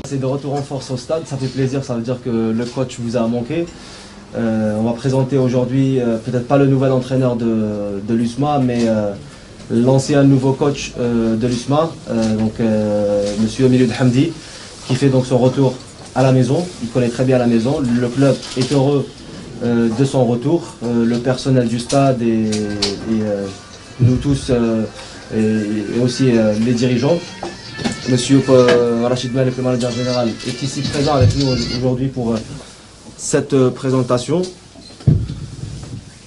C'est de retour en force au stade, ça fait plaisir, ça veut dire que le coach vous a manqué. On va présenter aujourd'hui, peut-être pas le nouvel entraîneur de l'USMA, mais l'ancien nouveau coach de l'USMA, Monsieur Emiloud Hamdi, qui fait donc son retour à la maison. Il connaît très bien la maison. Le club est heureux de son retour. Le personnel du stade et nous tous et aussi les dirigeants. Monsieur Rachid Malek, le manager général, est ici présent avec nous aujourd'hui pour cette présentation.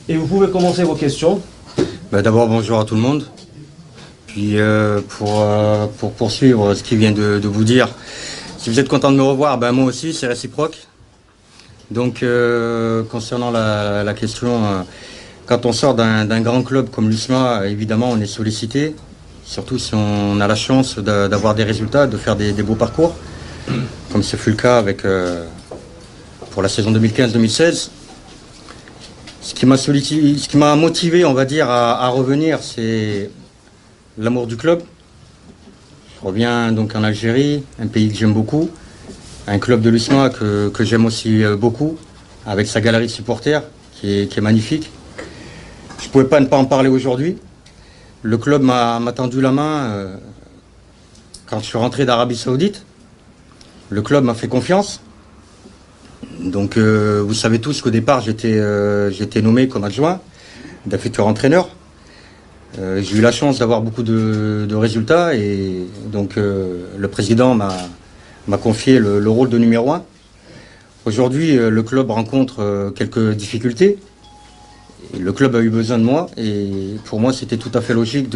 Et vous pouvez commencer vos questions. D'abord, bonjour à tout le monde. Puis pour poursuivre ce qu'il vient de vous dire, si vous êtes content de me revoir, moi aussi, c'est réciproque. Donc, concernant la question, quand on sort d'un grand club comme l'USMA, évidemment, on est sollicité. Surtout si on a la chance d'avoir des résultats, de faire des beaux parcours, comme ce fut le cas pour la saison 2015-2016. Ce qui m'a motivé, on va dire, à revenir, c'est l'amour du club. Je reviens donc en Algérie, un pays que j'aime beaucoup, un club de l'USMA que j'aime aussi beaucoup, avec sa galerie de supporters qui est magnifique. Je ne pouvais pas ne pas en parler aujourd'hui. Le club m'a tendu la main quand je suis rentré d'Arabie Saoudite. Le club m'a fait confiance. Donc vous savez tous qu'au départ j'étais nommé comme adjoint d'un futur entraîneur. J'ai eu la chance d'avoir beaucoup de résultats et donc le président m'a confié le rôle de numéro 1. Aujourd'hui le club rencontre quelques difficultés. Le club a eu besoin de moi et pour moi c'était tout à fait logique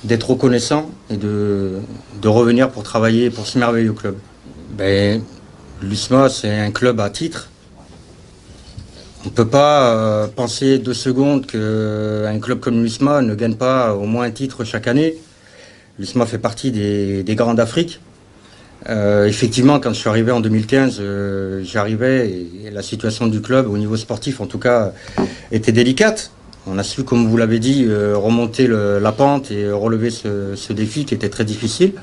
d'être reconnaissant et de revenir pour travailler pour ce merveilleux club. L'USMA c'est un club à titre. On ne peut pas penser 2 secondes qu'un club comme l'USMA ne gagne pas au moins un titre chaque année. L'USMA fait partie des grands d'Afrique. Effectivement, quand je suis arrivé en 2015, j'arrivais et la situation du club, au niveau sportif en tout cas, était délicate. On a su, comme vous l'avez dit, remonter la pente et relever ce défi qui était très difficile.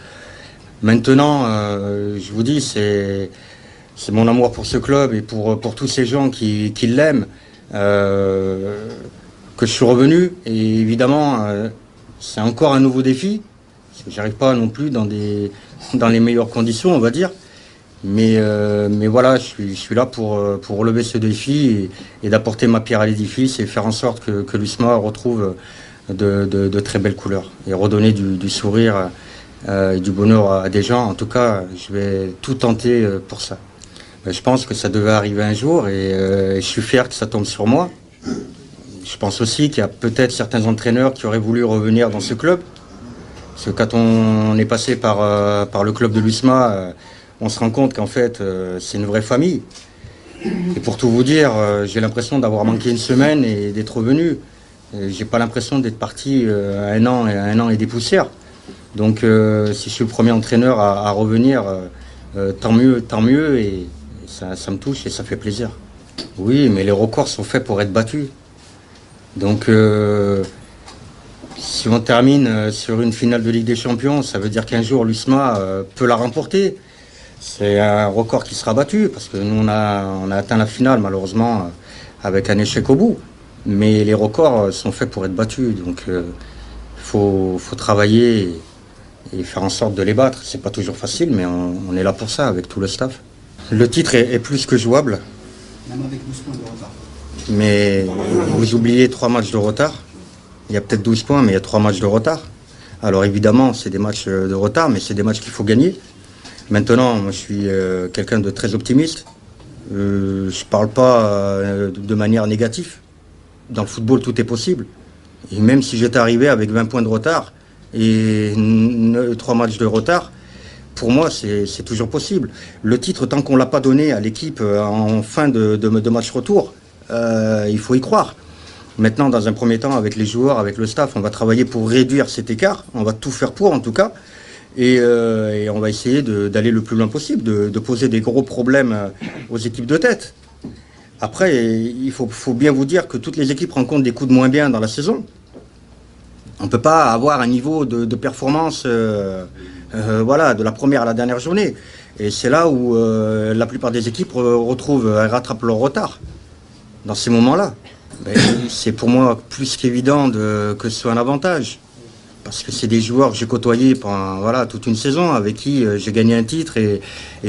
Maintenant, je vous dis, c'est mon amour pour ce club et pour tous ces gens qui l'aiment que je suis revenu. Et évidemment, c'est encore un nouveau défi. Parce que j'arrive pas non plus dans les meilleures conditions, on va dire. Mais voilà, je suis là pour relever ce défi et d'apporter ma pierre à l'édifice et faire en sorte que l'USMA retrouve de très belles couleurs et redonner du sourire et du bonheur à des gens. En tout cas, je vais tout tenter pour ça. Je pense que ça devait arriver un jour et je suis fier que ça tombe sur moi. Je pense aussi qu'il y a peut-être certains entraîneurs qui auraient voulu revenir dans ce club. Parce que quand on est passé par le club de l'USMA, on se rend compte qu'en fait, c'est une vraie famille. Et pour tout vous dire, j'ai l'impression d'avoir manqué une semaine et d'être revenu. J'ai pas l'impression d'être parti un an et des poussières. Donc, si je suis le premier entraîneur à revenir, tant mieux. Et ça me touche et ça fait plaisir. Oui, mais les records sont faits pour être battus. Donc, si on termine sur une finale de Ligue des Champions, ça veut dire qu'un jour l'USMA peut la remporter. C'est un record qui sera battu parce que nous on a atteint la finale malheureusement avec un échec au bout. Mais les records sont faits pour être battus, donc faut travailler et faire en sorte de les battre. C'est pas toujours facile, mais on est là pour ça avec tout le staff. Le titre est plus que jouable. Même avec 12 points de retard. Mais vous oubliez 3 matchs de retard. Il y a peut-être 12 points, mais il y a 3 matchs de retard. Alors évidemment, c'est des matchs de retard, mais c'est des matchs qu'il faut gagner. Maintenant, moi, je suis quelqu'un de très optimiste. Je ne parle pas de manière négative. Dans le football, tout est possible. Et même si j'étais arrivé avec 20 points de retard et 3 matchs de retard, pour moi, c'est toujours possible. Le titre, tant qu'on ne l'a pas donné à l'équipe en fin de match retour, il faut y croire. Maintenant, dans un premier temps, avec les joueurs, avec le staff, on va travailler pour réduire cet écart. On va tout faire pour, en tout cas. Et on va essayer d'aller le plus loin possible, de poser des gros problèmes aux équipes de tête. Après, il faut bien vous dire que toutes les équipes rencontrent des coups de moins bien dans la saison. On ne peut pas avoir un niveau de performance voilà, de la première à la dernière journée. Et c'est là où la plupart des équipes rattrapent leur retard. Dans ces moments-là, c'est pour moi plus qu'évident que ce soit un avantage. Parce que c'est des joueurs que j'ai côtoyés pendant voilà, toute une saison, avec qui j'ai gagné un titre et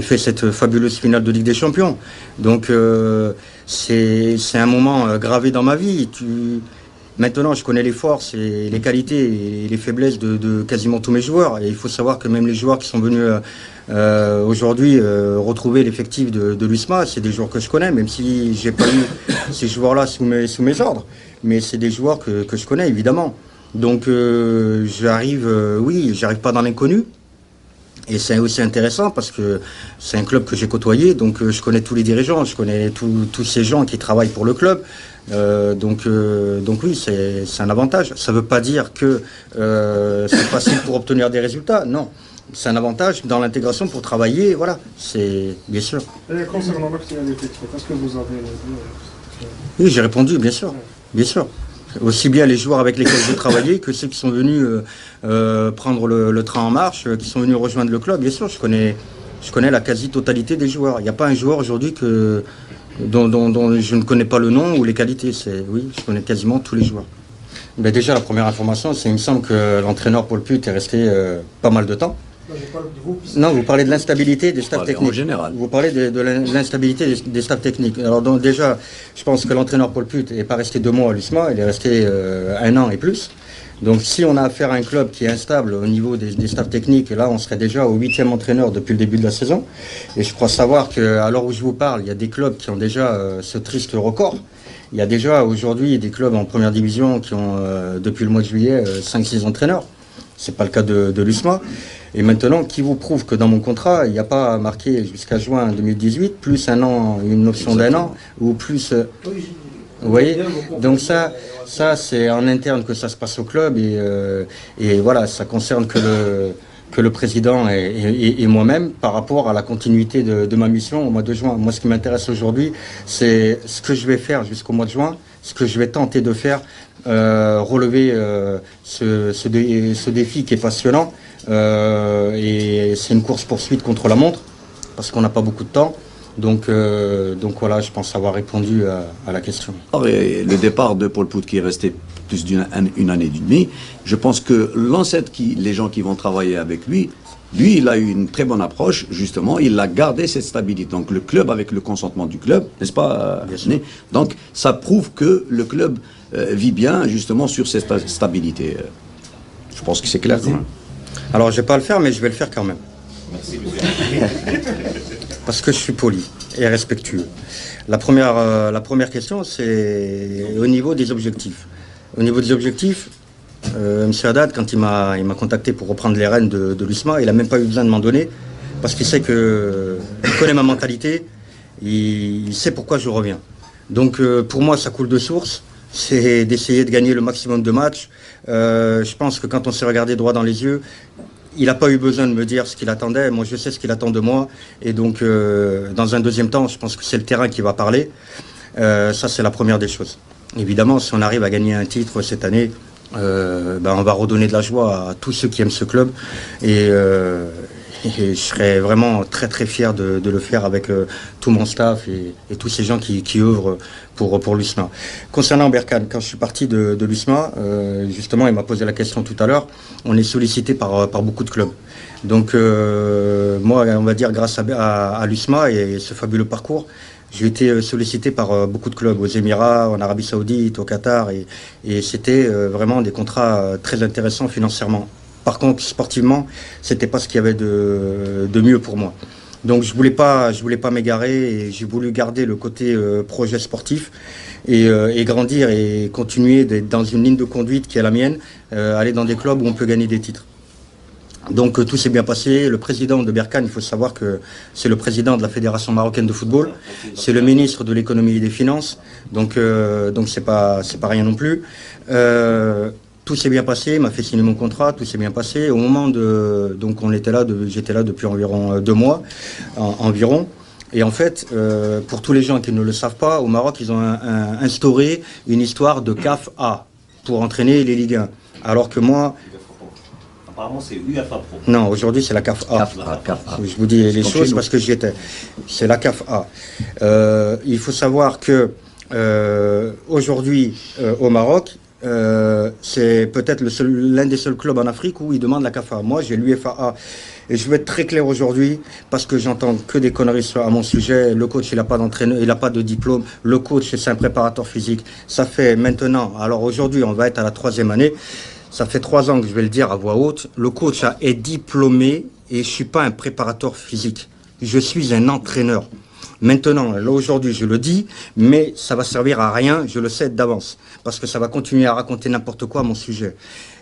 fait cette fabuleuse finale de Ligue des Champions. Donc c'est un moment gravé dans ma vie. Maintenant, je connais les forces et les qualités et les faiblesses de quasiment tous mes joueurs. Et il faut savoir que même les joueurs qui sont venus aujourd'hui retrouver l'effectif de l'USMA, c'est des joueurs que je connais, même si j'ai pas eu ces joueurs-là sous mes ordres. Mais c'est des joueurs que je connais, évidemment. Donc j'arrive pas dans l'inconnu. Et c'est aussi intéressant parce que c'est un club que j'ai côtoyé, donc je connais tous les dirigeants, je connais tous ces gens qui travaillent pour le club. Donc oui, c'est un avantage. Ça ne veut pas dire que c'est facile pour obtenir des résultats, non. C'est un avantage dans l'intégration pour travailler, voilà, c'est bien sûr. Et concernant l'actuel effectif, est-ce que vous avez... Oui, j'ai répondu, bien sûr, bien sûr. Aussi bien les joueurs avec lesquels j'ai travaillé que ceux qui sont venus prendre le train en marche, qui sont venus rejoindre le club. Bien sûr, je connais la quasi-totalité des joueurs. Il n'y a pas un joueur aujourd'hui dont je ne connais pas le nom ou les qualités. Oui, je connais quasiment tous les joueurs. Mais déjà, la première information, c'est qu'il me semble que l'entraîneur Paul Put est resté pas mal de temps. Non, vous parlez de l'instabilité des staffs techniques. En général. Vous parlez de l'instabilité des staffs techniques. Alors donc déjà, je pense que l'entraîneur Paul Put n'est pas resté 2 mois à l'USMA, il est resté 1 an et plus. Donc si on a affaire à un club qui est instable au niveau des staffs techniques, là on serait déjà au 8e entraîneur depuis le début de la saison. Et je crois savoir qu'à l'heure où je vous parle, il y a des clubs qui ont déjà ce triste record. Il y a déjà aujourd'hui des clubs en première division qui ont depuis le mois de juillet 5-6 entraîneurs. C'est pas le cas de l'USMA. Et maintenant, qui vous prouve que dans mon contrat, il n'y a pas marqué jusqu'à juin 2018, plus 1 an, une option d'1 an, ou plus... vous voyez? Donc ça c'est en interne que ça se passe au club, et voilà, ça concerne que le président et moi-même par rapport à la continuité de ma mission au mois de juin. Moi, ce qui m'intéresse aujourd'hui, c'est ce que je vais faire jusqu'au mois de juin, ce que je vais tenter de faire, relever ce défi qui est passionnant. Et c'est une course-poursuite contre la montre, parce qu'on n'a pas beaucoup de temps. Donc voilà, je pense avoir répondu à la question. Et le départ de Paul Put qui est resté plus d'une année et demie, je pense que les gens qui vont travailler avec lui, il a eu une très bonne approche, justement, il a gardé cette stabilité. Donc le club, avec le consentement du club, n'est-ce pas, donc ça prouve que le club vit bien, justement, sur cette stabilité. Je pense que c'est clair quand même. Alors je ne vais pas le faire, mais je vais le faire quand même. Merci, monsieur. Parce que je suis poli et respectueux. La première question, c'est au niveau des objectifs. Au niveau des objectifs, M. Haddad, quand il m'a contacté pour reprendre les rênes de l'USMA, il n'a même pas eu besoin de m'en donner, parce qu'il sait il connaît ma mentalité, il sait pourquoi je reviens. Donc pour moi, ça coule de source, c'est d'essayer de gagner le maximum de matchs. Je pense que quand on s'est regardé droit dans les yeux, il n'a pas eu besoin de me dire ce qu'il attendait. Moi, je sais ce qu'il attend de moi. Et donc, dans un deuxième temps, je pense que c'est le terrain qui va parler. Ça, c'est la première des choses. Évidemment, si on arrive à gagner un titre cette année, on va redonner de la joie à tous ceux qui aiment ce club. Et je serais vraiment très très fier de le faire avec tout mon staff et tous ces gens qui œuvrent pour l'USMA. Concernant Berkane, quand je suis parti de l'USMA, justement, il m'a posé la question tout à l'heure, on est sollicité par beaucoup de clubs. Donc moi, on va dire grâce à l'USMA et ce fabuleux parcours, j'ai été sollicité par beaucoup de clubs, aux Émirats, en Arabie Saoudite, au Qatar, et c'était vraiment des contrats très intéressants financièrement. Par contre, sportivement, c'était pas ce qu'il y avait de mieux pour moi. Donc je voulais pas m'égarer, et j'ai voulu garder le côté projet sportif et grandir et continuer d'être dans une ligne de conduite qui est la mienne, aller dans des clubs où on peut gagner des titres. Donc tout s'est bien passé. Le président de Berkane, il faut savoir que c'est le président de la Fédération marocaine de football, c'est le ministre de l'économie et des finances, donc c'est pas rien non plus. Tout s'est bien passé, il m'a fait signer mon contrat, tout s'est bien passé. Au moment donc j'étais là depuis environ 2 mois environ. Et en fait, pour tous les gens qui ne le savent pas, au Maroc, ils ont instauré une histoire de CAF A pour entraîner les Ligue 1. Alors que moi, apparemment c'est UEFA Pro. Non, aujourd'hui c'est la CAF A. CAF A. Je vous dis les Comme choses chez parce que j'y étais. C'est la CAF A. Il faut savoir que aujourd'hui au Maroc, c'est peut-être l'un des seuls clubs en Afrique où ils demandent la CAF A. Moi j'ai l'UEFA A. Et je vais être très clair aujourd'hui parce que j'entends que des conneries à mon sujet. Le coach, il n'a pas d'entraîneur, il n'a pas de diplôme. Le coach, c'est un préparateur physique. Ça fait maintenant, alors aujourd'hui, on va être à la 3e année. Ça fait 3 ans que je vais le dire à voix haute. Le coach est diplômé et je ne suis pas un préparateur physique. Je suis un entraîneur. Maintenant, là aujourd'hui, je le dis, mais ça va servir à rien, je le sais d'avance, parce que ça va continuer à raconter n'importe quoi à mon sujet.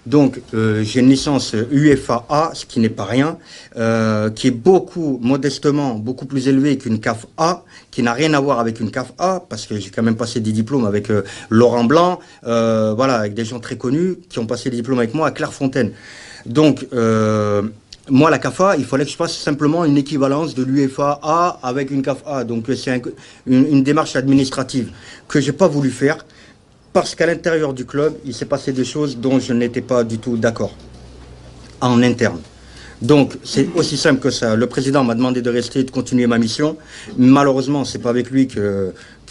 Donc, j'ai une licence UEFA A, ce qui n'est pas rien, qui est modestement, beaucoup plus élevée qu'une CAF A, qui n'a rien à voir avec une CAF A, parce que j'ai quand même passé des diplômes avec Laurent Blanc, voilà, avec des gens très connus qui ont passé des diplômes avec moi à Clairefontaine. Donc, moi, la CAF A, il fallait que je fasse simplement une équivalence de l'UEFA A avec une CAF A. Donc, c'est une démarche administrative que j'ai pas voulu faire parce qu'à l'intérieur du club, il s'est passé des choses dont je n'étais pas du tout d'accord en interne. Donc, c'est aussi simple que ça. Le président m'a demandé de rester, de continuer ma mission. Malheureusement, c'est pas avec lui qu'il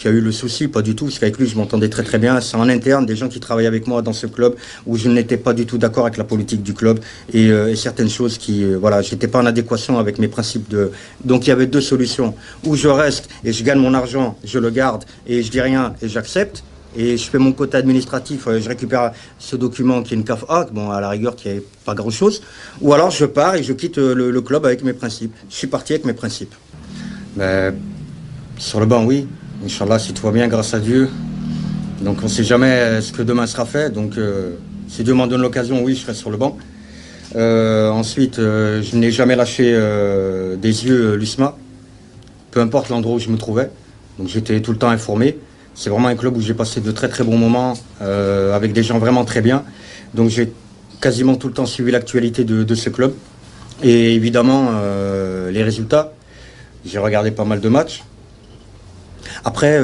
y a eu le souci, pas du tout, parce qu'avec lui, je m'entendais très très bien. C'est en interne, des gens qui travaillent avec moi dans ce club, où je n'étais pas du tout d'accord avec la politique du club et certaines choses qui, voilà, j'étais pas en adéquation avec mes principes de... Donc, il y avait 2 solutions. Ou je reste et je gagne mon argent, je le garde et je dis rien et j'accepte. Et je fais mon côté administratif, je récupère ce document qui est une CAF A, bon, à la rigueur, qui n'est pas grand-chose. Ou alors je pars et je quitte le club avec mes principes. Je suis parti avec mes principes. Mais, sur le banc, oui. Inch'Allah, si tout va bien, grâce à Dieu. Donc on ne sait jamais ce que demain sera fait. Donc si Dieu m'en donne l'occasion, oui, je serai sur le banc. Ensuite, je n'ai jamais lâché des yeux l'USMA. Peu importe l'endroit où je me trouvais. Donc j'étais tout le temps informé. C'est vraiment un club où j'ai passé de très très bons moments avec des gens vraiment très bien. Donc j'ai quasiment tout le temps suivi l'actualité de ce club. Et évidemment, les résultats. J'ai regardé pas mal de matchs. Après,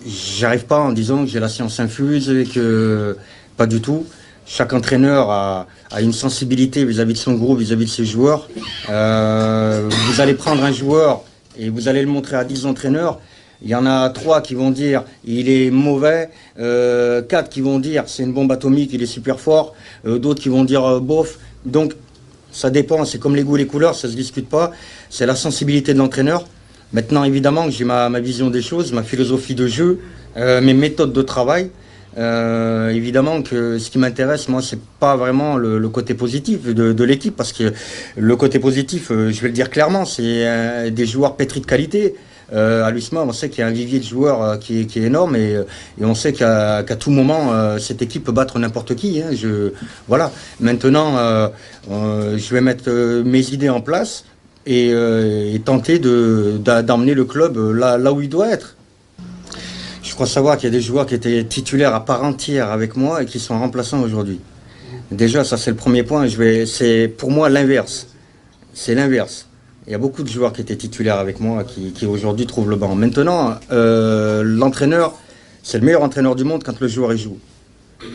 j'arrive pas en disant que j'ai la science infuse et que... Pas du tout. Chaque entraîneur a une sensibilité vis-à-vis de son groupe, vis-à-vis de ses joueurs. Vous allez prendre un joueur et vous allez le montrer à 10 entraîneurs. Il y en a 3 qui vont dire il est mauvais, 4 qui vont dire c'est une bombe atomique, il est super fort, d'autres qui vont dire bof. Donc ça dépend, c'est comme les goûts et les couleurs, ça se discute pas. C'est la sensibilité de l'entraîneur. Maintenant évidemment que j'ai ma vision des choses, ma philosophie de jeu, mes méthodes de travail. Évidemment que ce qui m'intéresse, moi, c'est pas vraiment le côté positif de l'équipe, parce que le côté positif, je vais le dire clairement, c'est des joueurs pétris de qualité. À l'USMA, on sait qu'il y a un vivier de joueurs qui est énorme et on sait qu'à tout moment, cette équipe peut battre n'importe qui. Hein. Voilà. Maintenant, je vais mettre mes idées en place et tenter d'emmener le club là où il doit être. Je crois savoir qu'il y a des joueurs qui étaient titulaires à part entière avec moi et qui sont remplaçants aujourd'hui. Déjà, ça c'est le premier point. C'est pour moi l'inverse. C'est l'inverse. Il y a beaucoup de joueurs qui étaient titulaires avec moi qui aujourd'hui trouvent le banc. Maintenant, l'entraîneur, c'est le meilleur entraîneur du monde quand le joueur y joue.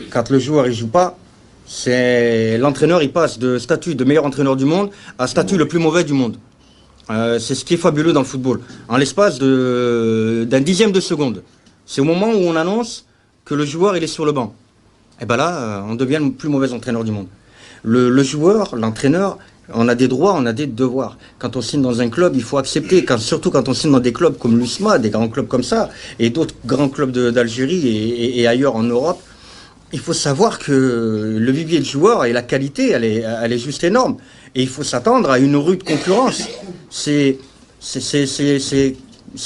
Quand le joueur y joue pas, c'est l'entraîneur, il passe de statut de meilleur entraîneur du monde à statut le plus mauvais du monde. C'est ce qui est fabuleux dans le football. En l'espace d'un dixième de seconde. C'est au moment où on annonce que le joueur il est sur le banc. Et ben là, on devient le plus mauvais entraîneur du monde. Le joueur, l'entraîneur, on a des droits, on a des devoirs. Quand on signe dans un club, il faut accepter, surtout quand on signe dans des clubs comme l'USMA, des grands clubs comme ça, et d'autres grands clubs d'Algérie et ailleurs en Europe, il faut savoir que le vivier de joueurs et la qualité, elle est juste énorme. Et il faut s'attendre à une rude concurrence. C'est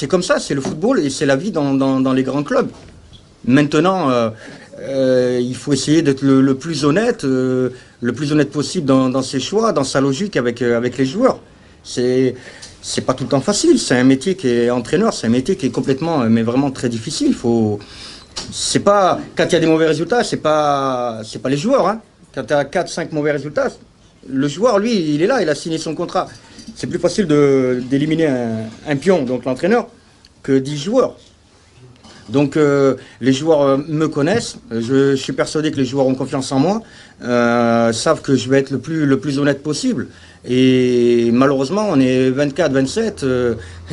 comme ça, c'est le football et c'est la vie dans les grands clubs. Maintenant, il faut essayer d'être le plus honnête possible dans ses choix, dans sa logique avec les joueurs. C'est pas tout le temps facile. C'est un métier qui est entraîneur, c'est un métier qui est complètement, mais vraiment très difficile. C'est pas quand il y a des mauvais résultats, c'est pas les joueurs. Hein. Quand tu as 4-5 mauvais résultats, le joueur, lui, il est là, il a signé son contrat. C'est plus facile d'éliminer un pion, donc l'entraîneur, que 10 joueurs. Donc les joueurs me connaissent, je suis persuadé que les joueurs ont confiance en moi, savent que je vais être le plus honnête possible. Et malheureusement, on est 24, 27,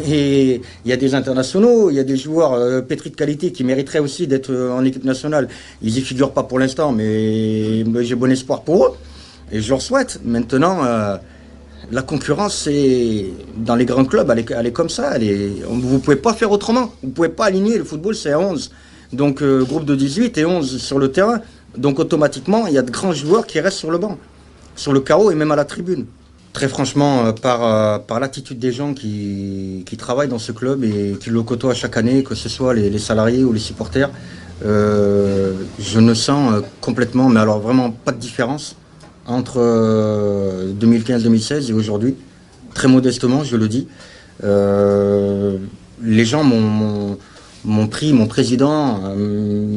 et il y a des internationaux, il y a des joueurs pétris de qualité qui mériteraient aussi d'être en équipe nationale. Ils y figurent pas pour l'instant, mais j'ai bon espoir pour eux, et je leur souhaite. Maintenant, la concurrence, dans les grands clubs, elle est comme ça. Vous ne pouvez pas faire autrement. Vous ne pouvez pas aligner. Le football, c'est à 11. Donc, groupe de 18 et 11 sur le terrain. Donc, automatiquement, il y a de grands joueurs qui restent sur le banc, sur le carreau et même à la tribune. Très franchement, par l'attitude des gens qui travaillent dans ce club et qui le côtoient chaque année, que ce soit les salariés ou les supporters, je ne sens complètement, mais alors vraiment pas de différence entre 2015-2016 et aujourd'hui. Très modestement, je le dis. Les gens m'ont pris, mon président,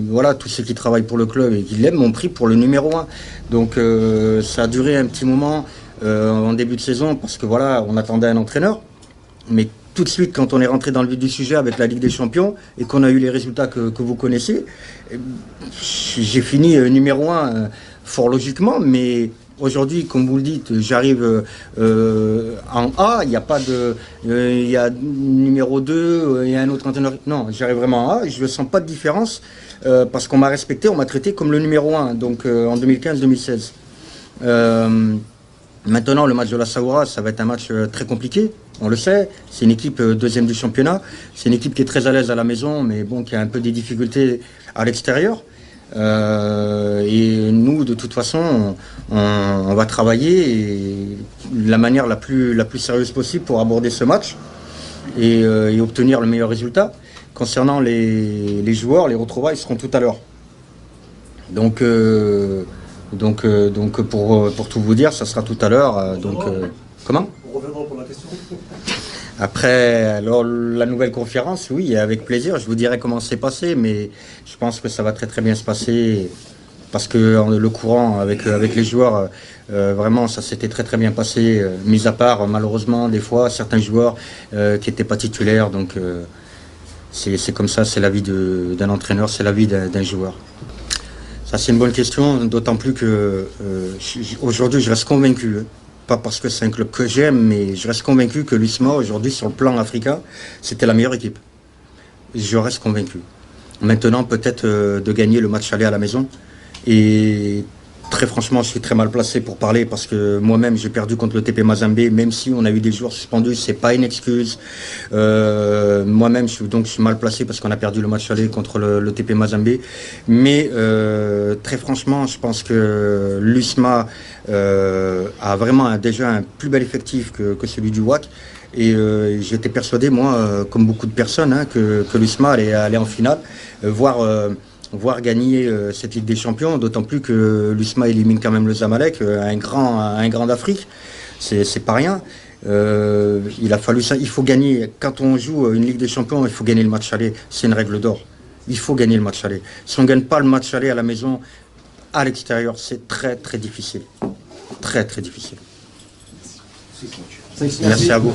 voilà, tous ceux qui travaillent pour le club et qui l'aiment, m'ont pris pour le numéro 1. Donc ça a duré un petit moment en début de saison parce que voilà, on attendait un entraîneur. Mais tout de suite, quand on est rentré dans le vif du sujet avec la Ligue des Champions et qu'on a eu les résultats que vous connaissez, j'ai fini numéro 1 fort logiquement, mais aujourd'hui, comme vous le dites, j'arrive en A, il n'y a pas de... Il y a numéro 2, il y a un autre entraîneur. Non, j'arrive vraiment en A, je ne sens pas de différence parce qu'on m'a respecté, on m'a traité comme le numéro 1, donc en 2015-2016. Maintenant, le match de la Saoura, ça va être un match très compliqué, on le sait. C'est une équipe deuxième du championnat, c'est une équipe qui est très à l'aise à la maison, mais bon, qui a un peu des difficultés à l'extérieur. Et nous, de toute façon, on va travailler de la manière la plus sérieuse possible pour aborder ce match et obtenir le meilleur résultat. Concernant les joueurs, les retrouvailles seront tout à l'heure. Donc pour tout vous dire, ça sera tout à l'heure. Comment ? On reviendra pour la question. Après, alors, la nouvelle conférence, oui, avec plaisir. Je vous dirai comment c'est passé, mais je pense que ça va très très bien se passer parce que le courant avec les joueurs, vraiment, ça s'était très très bien passé. Mis à part, malheureusement, des fois, certains joueurs qui n'étaient pas titulaires. Donc, c'est comme ça, c'est la vie d'un entraîneur, c'est la vie d'un joueur. Ça, c'est une bonne question, d'autant plus que aujourd'hui, je reste convaincu. Pas parce que c'est un club que j'aime, mais je reste convaincu que l'USMA, aujourd'hui, sur le plan africain, c'était la meilleure équipe. Je reste convaincu. Maintenant, peut-être de gagner le match aller à la maison. Et très franchement, je suis très mal placé pour parler parce que moi-même, j'ai perdu contre le TP Mazembe. Même si on a eu des joueurs suspendus, c'est pas une excuse. Moi-même, je suis mal placé parce qu'on a perdu le match aller contre le TP Mazembe. Mais très franchement, je pense que l'USMA a vraiment déjà un plus bel effectif que celui du WAC. Et j'étais persuadé, moi, comme beaucoup de personnes, que l'USMA allait aller en finale, voire gagner cette Ligue des Champions, d'autant plus que l'USMA élimine quand même le Zamalek, un grand d'Afrique, c'est pas rien. Il a fallu ça, il faut gagner. Quand on joue une Ligue des Champions, il faut gagner le match aller, c'est une règle d'or. Il faut gagner le match aller. Si on ne gagne pas le match aller à la maison, à l'extérieur, c'est très très difficile. Très très difficile. Merci à vous.